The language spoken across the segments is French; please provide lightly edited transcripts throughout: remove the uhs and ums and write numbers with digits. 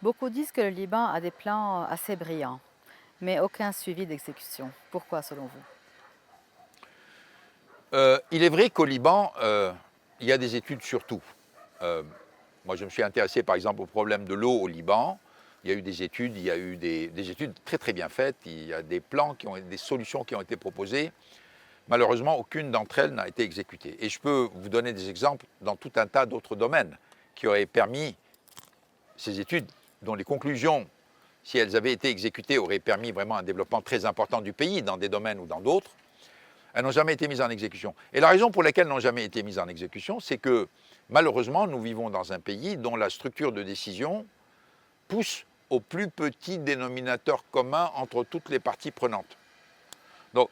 Beaucoup disent que le Liban a des plans assez brillants, mais aucun suivi d'exécution. Pourquoi selon vous? Il est vrai qu'au Liban, il y a des études sur tout. Euh, Moi, je me suis intéressé par exemple au problème de l'eau au Liban. Il y a eu des études, il y a eu des études très très bien faites. Il y a des plans, des solutions qui ont été proposées. Malheureusement, aucune d'entre elles n'a été exécutée. Et je peux vous donner des exemples dans tout un tas d'autres domaines qui auraient permis ces études, dont les conclusions, si elles avaient été exécutées, auraient permis vraiment un développement très important du pays dans des domaines ou dans d'autres. Elles n'ont jamais été mises en exécution. Et la raison pour laquelle elles n'ont jamais été mises en exécution, c'est que malheureusement, nous vivons dans un pays dont la structure de décision pousse au plus petit dénominateur commun entre toutes les parties prenantes. Donc,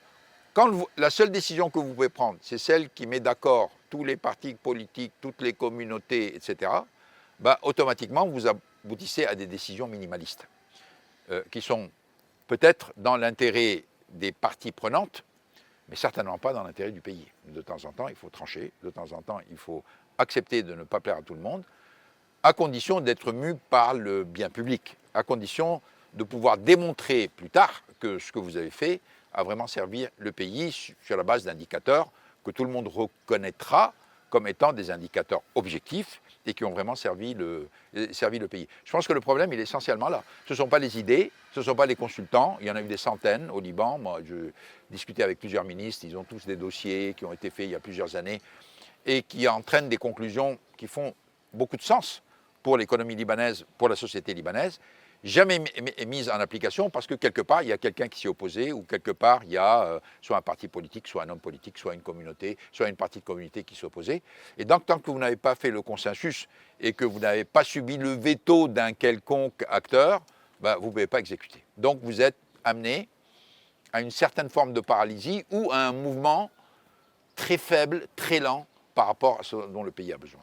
la seule décision que vous pouvez prendre, c'est celle qui met d'accord tous les partis politiques, toutes les communautés, etc., bah, automatiquement, vous aboutissez à des décisions minimalistes, qui sont peut-être dans l'intérêt des parties prenantes, mais certainement pas dans l'intérêt du pays. De temps en temps, il faut trancher, de temps en temps, il faut accepter de ne pas plaire à tout le monde, à condition d'être mu par le bien public, à condition de pouvoir démontrer plus tard que ce que vous avez fait a vraiment servi le pays sur la base d'indicateurs que tout le monde reconnaîtra comme étant des indicateurs objectifs et qui ont vraiment servi le pays. Je pense que le problème, il est essentiellement là. Ce ne sont pas les idées, ce ne sont pas les consultants. Il y en a eu des centaines au Liban. Moi, je discutais avec plusieurs ministres. Ils ont tous des dossiers qui ont été faits il y a plusieurs années et qui entraînent des conclusions qui font beaucoup de sens pour l'économie libanaise, pour la société libanaise, jamais mise en application parce que quelque part, il y a quelqu'un qui s'y est opposé ou quelque part, il y a soit un parti politique, soit un homme politique, soit une communauté, soit une partie de communauté qui s'est opposée. Et donc, tant que vous n'avez pas fait le consensus et que vous n'avez pas subi le veto d'un quelconque acteur, ben, vous ne pouvez pas exécuter. Donc, vous êtes amené à une certaine forme de paralysie ou à un mouvement très faible, très lent par rapport à ce dont le pays a besoin.